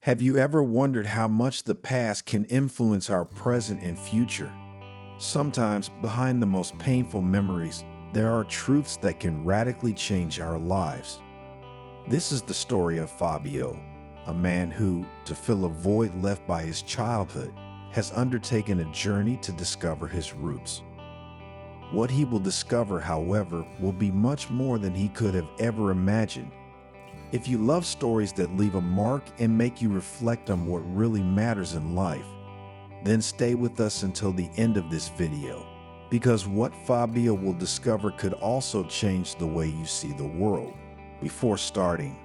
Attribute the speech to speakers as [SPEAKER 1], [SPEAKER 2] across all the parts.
[SPEAKER 1] Have you ever wondered how much the past can influence our present and future? Sometimes, behind the most painful memories, there are truths that can radically change our lives. This is the story of Fabio, a man who, to fill a void left by his childhood, has undertaken a journey to discover his roots. What he will discover, however, will be much more than he could have ever imagined. If you love stories that leave a mark and make you reflect on what really matters in life, then stay with us until the end of this video, because what Fabio will discover could also change the way you see the world. Before starting,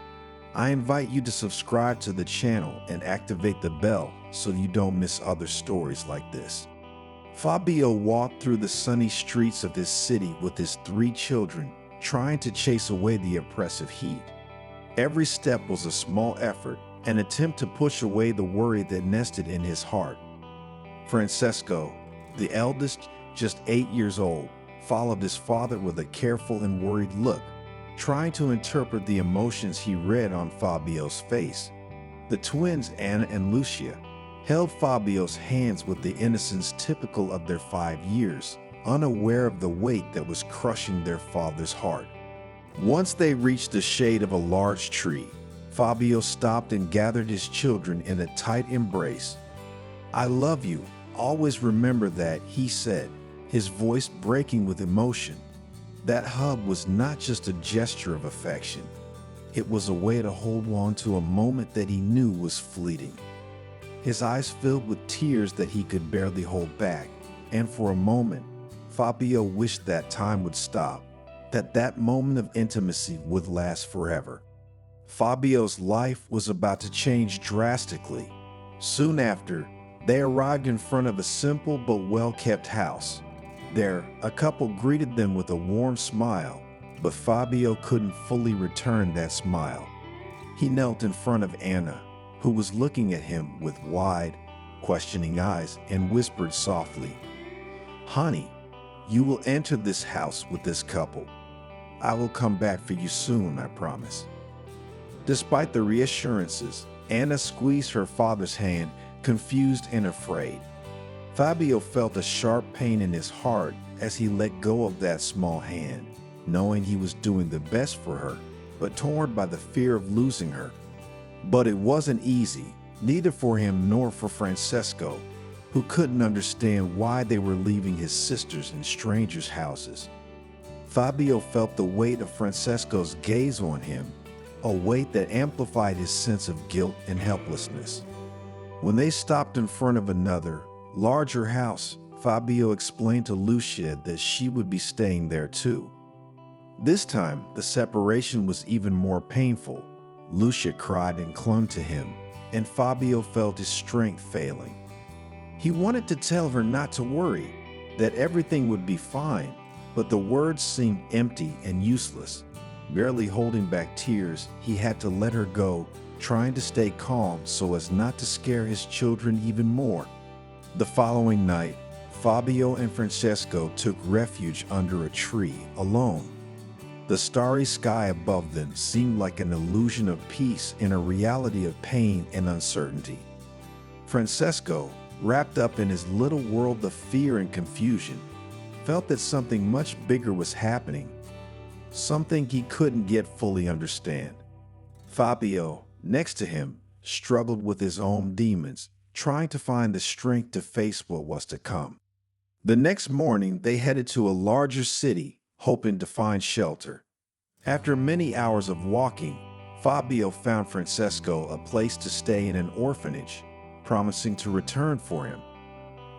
[SPEAKER 1] I invite you to subscribe to the channel and activate the bell so you don't miss other stories like this. Fabio walked through the sunny streets of his city with his 3 children, trying to chase away the oppressive heat. Every step was a small effort, an attempt to push away the worry that nested in his heart. Francesco, the eldest, just 8 years old, followed his father with a careful and worried look, trying to interpret the emotions he read on Fabio's face. The twins, Anna and Lucia, held Fabio's hands with the innocence typical of their 5 years, unaware of the weight that was crushing their father's heart. Once they reached the shade of a large tree, Fabio stopped and gathered his children in a tight embrace. "I love you. Always remember that," he said, his voice breaking with emotion. That hug was not just a gesture of affection. It was a way to hold on to a moment that he knew was fleeting. His eyes filled with tears that he could barely hold back, and for a moment, Fabio wished that time would stop, that moment of intimacy would last forever. Fabio's life was about to change drastically. Soon after, they arrived in front of a simple but well-kept house. There, a couple greeted them with a warm smile, but Fabio couldn't fully return that smile. He knelt in front of Anna, who was looking at him with wide, questioning eyes, and whispered softly, "Honey, you will enter this house with this couple. I will come back for you soon, I promise." Despite the reassurances, Anna squeezed her father's hand, confused and afraid. Fabio felt a sharp pain in his heart as he let go of that small hand, knowing he was doing the best for her, but torn by the fear of losing her. But it wasn't easy, neither for him nor for Francesco, who couldn't understand why they were leaving his sisters in strangers' houses. Fabio felt the weight of Francesco's gaze on him, a weight that amplified his sense of guilt and helplessness. When they stopped in front of another, larger house, Fabio explained to Lucia that she would be staying there too. This time, the separation was even more painful. Lucia cried and clung to him, and Fabio felt his strength failing. He wanted to tell her not to worry, that everything would be fine, but the words seemed empty and useless. Barely holding back tears, he had to let her go, trying to stay calm so as not to scare his children even more. The following night, Fabio and Francesco took refuge under a tree, alone. The starry sky above them seemed like an illusion of peace in a reality of pain and uncertainty. Francesco, wrapped up in his little world of fear and confusion, felt that something much bigger was happening, something he couldn't yet fully understand. Fabio, next to him, struggled with his own demons, trying to find the strength to face what was to come. The next morning, they headed to a larger city, hoping to find shelter. After many hours of walking, Fabio found Francesco a place to stay in an orphanage, promising to return for him.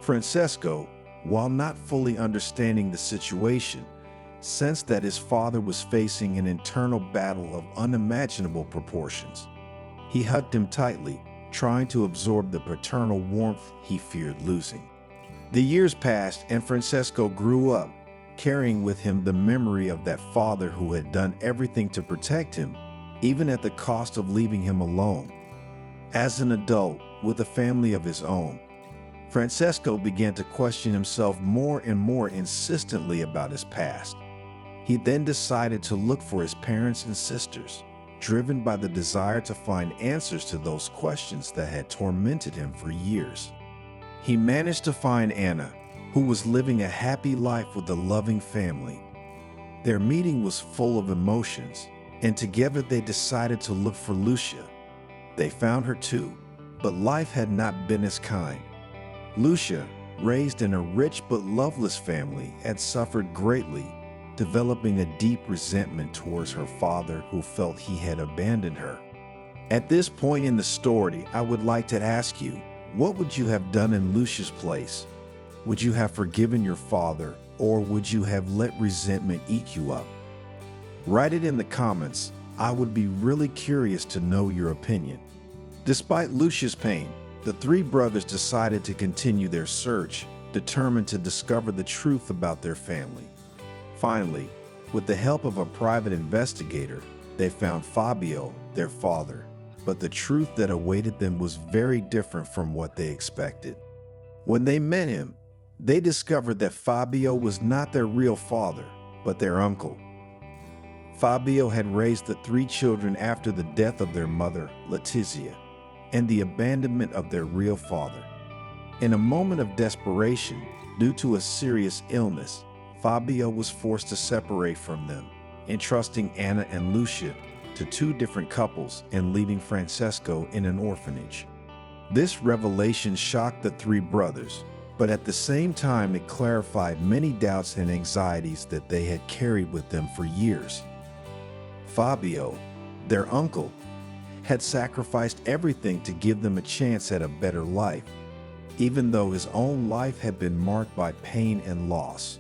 [SPEAKER 1] Francesco, while not fully understanding the situation, sensed that his father was facing an internal battle of unimaginable proportions. He hugged him tightly, trying to absorb the paternal warmth he feared losing. The years passed and Francesco grew up, carrying with him the memory of that father who had done everything to protect him, even at the cost of leaving him alone. As an adult, with a family of his own, Francesco began to question himself more and more insistently about his past. He then decided to look for his parents and sisters, driven by the desire to find answers to those questions that had tormented him for years. He managed to find Anna, who was living a happy life with a loving family. Their meeting was full of emotions, and together they decided to look for Lucia. They found her too, but life had not been as kind. Lucia, raised in a rich but loveless family, had suffered greatly, developing a deep resentment towards her father who felt he had abandoned her. At this point in the story, I would like to ask you, what would you have done in Lucia's place? Would you have forgiven your father, or would you have let resentment eat you up? Write it in the comments. I would be really curious to know your opinion. Despite Lucia's pain, the three brothers decided to continue their search, determined to discover the truth about their family. Finally, with the help of a private investigator, they found Fabio, their father, but the truth that awaited them was very different from what they expected. When they met him, they discovered that Fabio was not their real father, but their uncle. Fabio had raised the three children after the death of their mother, Letizia, and the abandonment of their real father. In a moment of desperation, due to a serious illness, Fabio was forced to separate from them, entrusting Anna and Lucia to two different couples and leaving Francesco in an orphanage. This revelation shocked the three brothers, but at the same time it clarified many doubts and anxieties that they had carried with them for years. Fabio, their uncle, had sacrificed everything to give them a chance at a better life, even though his own life had been marked by pain and loss.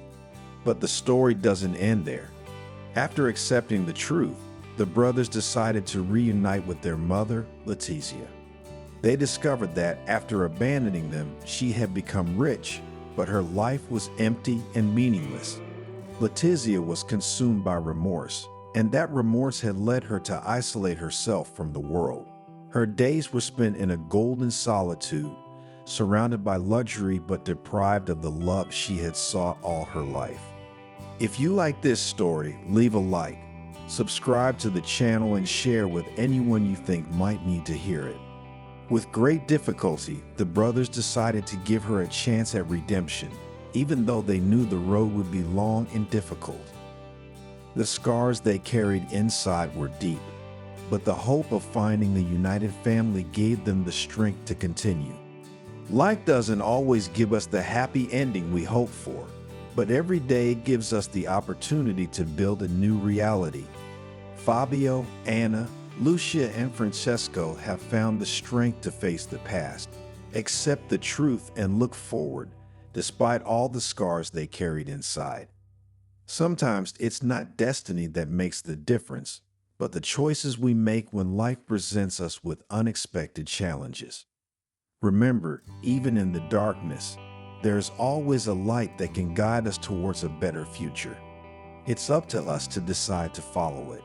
[SPEAKER 1] But the story doesn't end there. After accepting the truth, the brothers decided to reunite with their mother, Letizia. They discovered that after abandoning them, she had become rich, but her life was empty and meaningless. Letizia was consumed by remorse, and that remorse had led her to isolate herself from the world. Her days were spent in a golden solitude, surrounded by luxury but deprived of the love she had sought all her life. If you like this story, leave a like, subscribe to the channel, and share with anyone you think might need to hear it. With great difficulty, the brothers decided to give her a chance at redemption, even though they knew the road would be long and difficult. The scars they carried inside were deep, but the hope of finding the united family gave them the strength to continue. Life doesn't always give us the happy ending we hope for, but every day it gives us the opportunity to build a new reality. Fabio, Anna, Lucia, and Francesco have found the strength to face the past, accept the truth, and look forward, despite all the scars they carried inside. Sometimes it's not destiny that makes the difference, but the choices we make when life presents us with unexpected challenges. Remember, even in the darkness, there's always a light that can guide us towards a better future. It's up to us to decide to follow it.